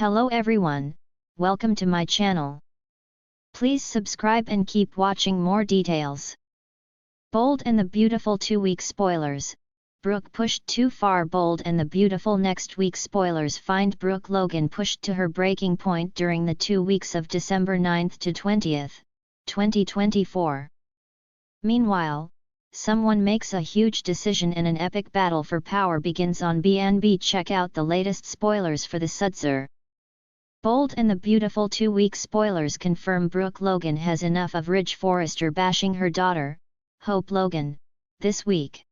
Hello everyone, welcome to my channel. Please subscribe and keep watching more details. Bold and the Beautiful 2-week spoilers. Brooke pushed too far. Bold and the Beautiful next week spoilers find Brooke Logan pushed to her breaking point during the 2 weeks of December 9th to 20th, 2024. Meanwhile, someone makes a huge decision and an epic battle for power begins on BNB. Check out the latest spoilers for the Sudzer. Bold and the Beautiful 2-week spoilers confirm Brooke Logan has enough of Ridge Forrester bashing her daughter, Hope Logan, this week.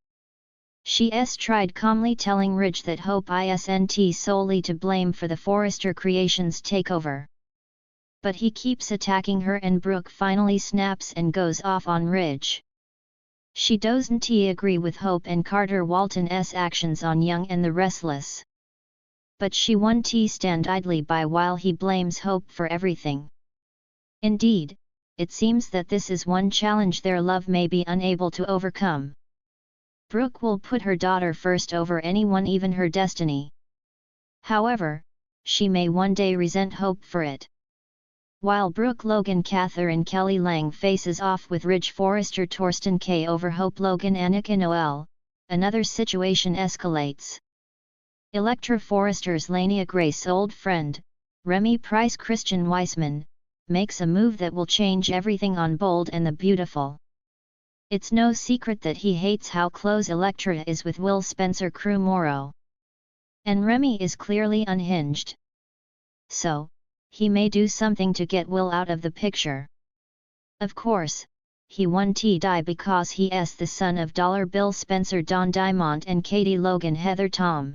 She's tried calmly telling Ridge that Hope isn't solely to blame for the Forrester creations takeover. But he keeps attacking her and Brooke finally snaps and goes off on Ridge. She doesn't agree with Hope and Carter Walton's actions on Young and the Restless. But she won't stand idly by while he blames Hope for everything. Indeed, it seems that this is one challenge their love may be unable to overcome. Brooke will put her daughter first over anyone, even her destiny. However, she may one day resent Hope for it. While Brooke Logan Catherine Kelly Lang faces off with Ridge Forrester Torsten K over Hope Logan Annika Noel, another situation escalates. Electra Forrester's Lania Grace old friend, Remy Price Christian Weissman, makes a move that will change everything on Bold and the Beautiful. It's no secret that he hates how close Electra is with Will Spencer Crew Morrow. And Remy is clearly unhinged. So, he may do something to get Will out of the picture. Of course, he won't die because he's the son of Dollar Bill Spencer Don Diamond and Katie Logan Heather Tom.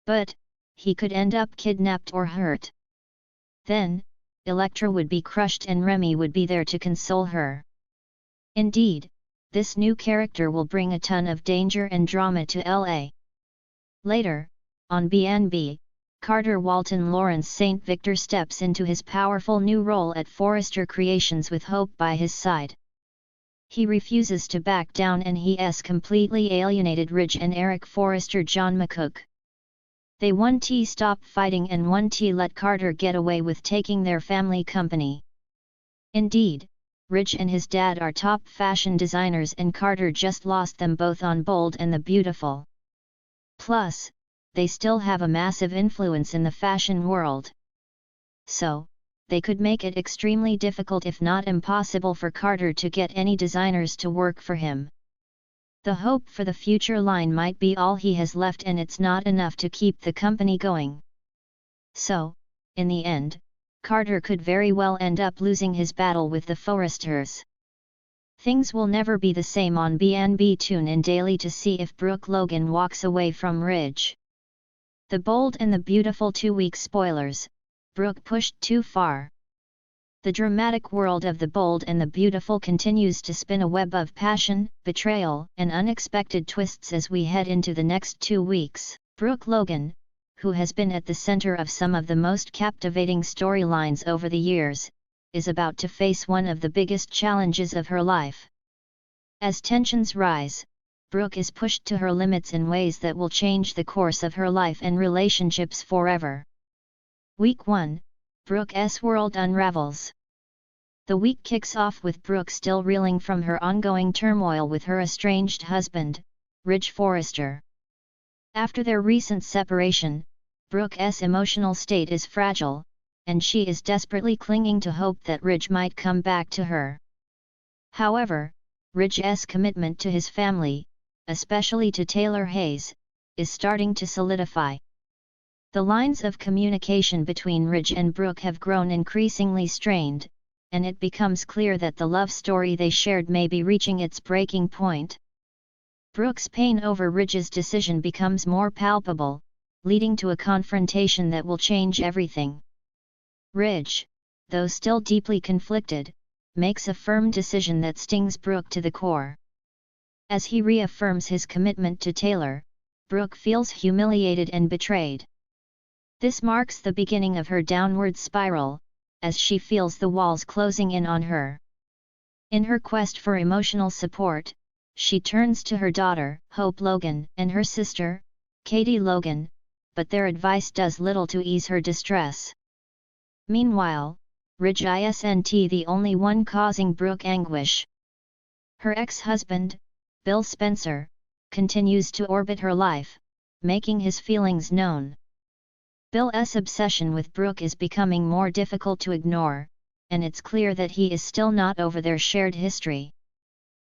But, he could end up kidnapped or hurt. Then, Electra would be crushed and Remy would be there to console her. Indeed, this new character will bring a ton of danger and drama to LA. Later, on BNB, Carter Walton Lawrence St. Victor steps into his powerful new role at Forrester Creations with Hope by his side. He refuses to back down and he's completely alienated Ridge and Eric Forrester John McCook. They won't stop fighting and won't let Carter get away with taking their family company. Indeed, Ridge and his dad are top fashion designers and Carter just lost them both on Bold and the Beautiful. Plus, they still have a massive influence in the fashion world. So, they could make it extremely difficult if not impossible for Carter to get any designers to work for him. The Hope for the Future line might be all he has left and it's not enough to keep the company going. So, in the end, Carter could very well end up losing his battle with the Forresters. Things will never be the same on BNB. Tune in daily to see if Brooke Logan walks away from Ridge. The Bold and the Beautiful 2-week spoilers. Brooke pushed too far. The dramatic world of the Bold and the Beautiful continues to spin a web of passion, betrayal, and unexpected twists as we head into the next 2 weeks. Brooke Logan, who has been at the center of some of the most captivating storylines over the years, is about to face one of the biggest challenges of her life. As tensions rise, Brooke is pushed to her limits in ways that will change the course of her life and relationships forever. Week 1, Brooke's world unravels. The week kicks off with Brooke still reeling from her ongoing turmoil with her estranged husband, Ridge Forrester. After their recent separation, Brooke's emotional state is fragile, and she is desperately clinging to hope that Ridge might come back to her. However, Ridge's commitment to his family, especially to Taylor Hayes, is starting to solidify. The lines of communication between Ridge and Brooke have grown increasingly strained, and it becomes clear that the love story they shared may be reaching its breaking point. Brooke's pain over Ridge's decision becomes more palpable, leading to a confrontation that will change everything. Ridge, though still deeply conflicted, makes a firm decision that stings Brooke to the core. As he reaffirms his commitment to Taylor, Brooke feels humiliated and betrayed. This marks the beginning of her downward spiral, as she feels the walls closing in on her. In her quest for emotional support, she turns to her daughter, Hope Logan, and her sister, Katie Logan, but their advice does little to ease her distress. Meanwhile, Ridge isn't the only one causing Brooke anguish. Her ex-husband, Bill Spencer, continues to orbit her life, making his feelings known. Bill's obsession with Brooke is becoming more difficult to ignore, and it's clear that he is still not over their shared history.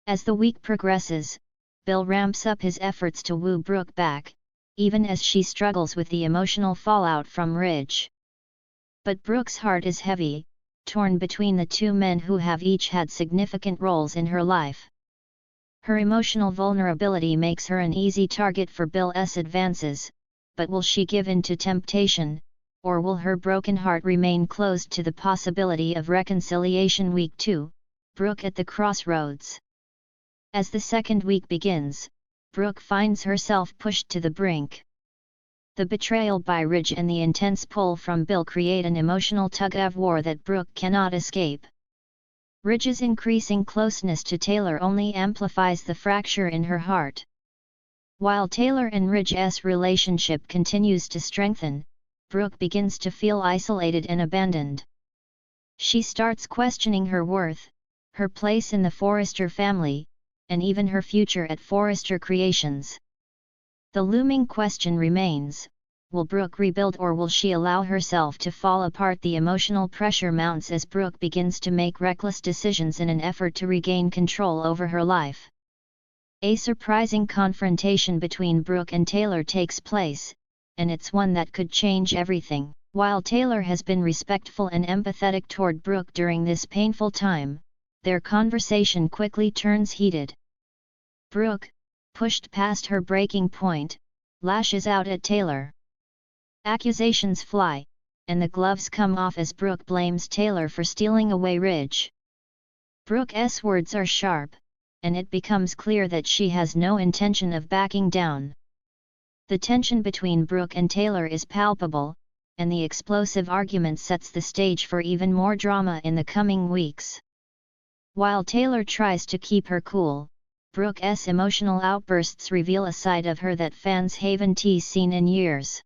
As the week progresses, Bill ramps up his efforts to woo Brooke back, even as she struggles with the emotional fallout from Ridge. But Brooke's heart is heavy, torn between the two men who have each had significant roles in her life. Her emotional vulnerability makes her an easy target for Bill's advances, but will she give in to temptation, or will her broken heart remain closed to the possibility of reconciliation? Week 2, Brooke at the crossroads. As the second week begins, Brooke finds herself pushed to the brink. The betrayal by Ridge and the intense pull from Bill create an emotional tug-of-war that Brooke cannot escape. Ridge's increasing closeness to Taylor only amplifies the fracture in her heart. While Taylor and Ridge's relationship continues to strengthen, Brooke begins to feel isolated and abandoned. She starts questioning her worth, her place in the Forrester family, and even her future at Forrester Creations. The looming question remains: will Brooke rebuild, or will she allow herself to fall apart? The emotional pressure mounts as Brooke begins to make reckless decisions in an effort to regain control over her life. A surprising confrontation between Brooke and Taylor takes place, and it's one that could change everything. While Taylor has been respectful and empathetic toward Brooke during this painful time, their conversation quickly turns heated. Brooke, pushed past her breaking point, lashes out at Taylor. Accusations fly, and the gloves come off as Brooke blames Taylor for stealing away Ridge. Brooke's words are sharp, and it becomes clear that she has no intention of backing down. The tension between Brooke and Taylor is palpable, and the explosive argument sets the stage for even more drama in the coming weeks. While Taylor tries to keep her cool, Brooke's emotional outbursts reveal a side of her that fans haven't seen in years.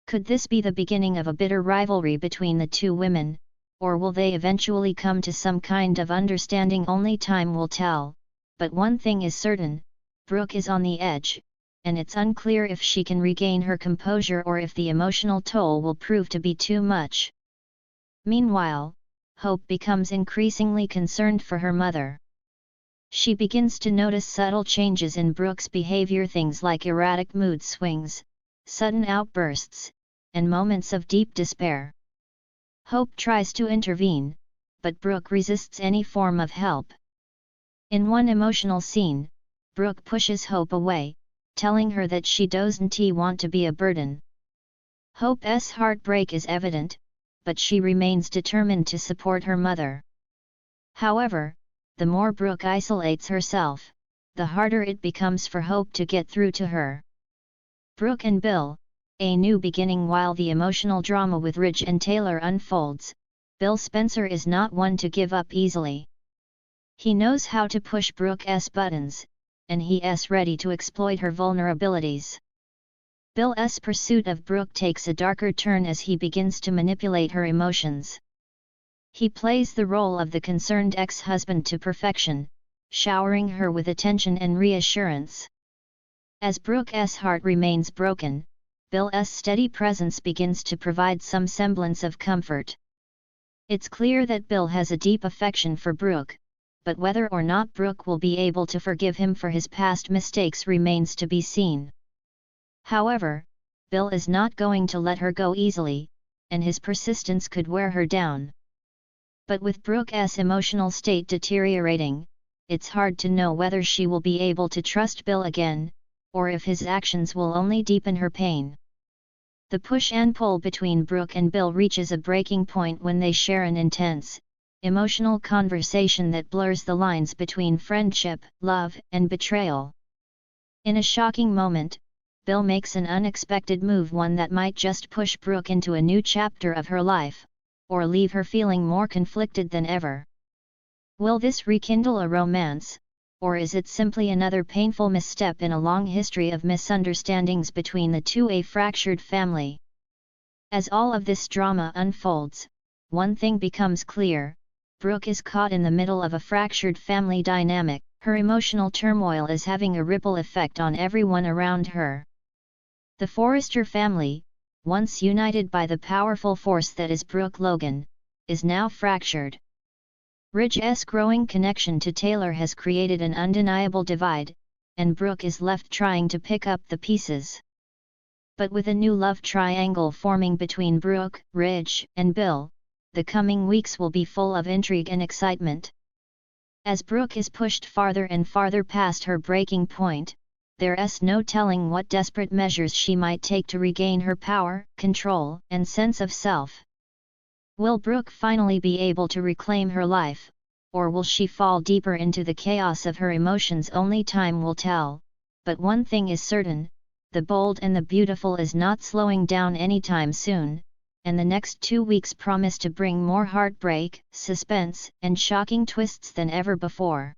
Could this be the beginning of a bitter rivalry between the two women, or will they eventually come to some kind of understanding? Only time will tell, but one thing is certain: Brooke is on the edge, and it's unclear if she can regain her composure or if the emotional toll will prove to be too much. Meanwhile, Hope becomes increasingly concerned for her mother. She begins to notice subtle changes in Brooke's behavior, things like erratic mood swings, sudden outbursts, and moments of deep despair. Hope tries to intervene, but Brooke resists any form of help. In one emotional scene, Brooke pushes Hope away, telling her that she doesn't want to be a burden. Hope's heartbreak is evident, but she remains determined to support her mother. However, the more Brooke isolates herself, the harder it becomes for Hope to get through to her. Brooke and Bill, a new beginning. While the emotional drama with Ridge and Taylor unfolds, Bill Spencer is not one to give up easily. He knows how to push Brooke's buttons, and he's ready to exploit her vulnerabilities. Bill's pursuit of Brooke takes a darker turn as he begins to manipulate her emotions. He plays the role of the concerned ex-husband to perfection, showering her with attention and reassurance. As Brooke's heart remains broken, Bill's steady presence begins to provide some semblance of comfort. It's clear that Bill has a deep affection for Brooke, but whether or not Brooke will be able to forgive him for his past mistakes remains to be seen. However, Bill is not going to let her go easily, and his persistence could wear her down. But with Brooke's emotional state deteriorating, it's hard to know whether she will be able to trust Bill again, or if his actions will only deepen her pain. The push and pull between Brooke and Bill reaches a breaking point when they share an intense, emotional conversation that blurs the lines between friendship, love, and betrayal. In a shocking moment, Bill makes an unexpected move, one that might just push Brooke into a new chapter of her life, or leave her feeling more conflicted than ever. Will this rekindle a romance, or is it simply another painful misstep in a long history of misunderstandings between the two? A fractured family. As all of this drama unfolds, one thing becomes clear: Brooke is caught in the middle of a fractured family dynamic. Her emotional turmoil is having a ripple effect on everyone around her. The Forrester family, once united by the powerful force that is Brooke Logan, is now fractured. Ridge's growing connection to Taylor has created an undeniable divide, and Brooke is left trying to pick up the pieces. But with a new love triangle forming between Brooke, Ridge, and Bill, the coming weeks will be full of intrigue and excitement. As Brooke is pushed farther and farther past her breaking point, there's no telling what desperate measures she might take to regain her power, control, and sense of self. Will Brooke finally be able to reclaim her life, or will she fall deeper into the chaos of her emotions? Only time will tell, but one thing is certain: the bold and the beautiful is not slowing down anytime soon, and the next 2 weeks promise to bring more heartbreak, suspense, and shocking twists than ever before.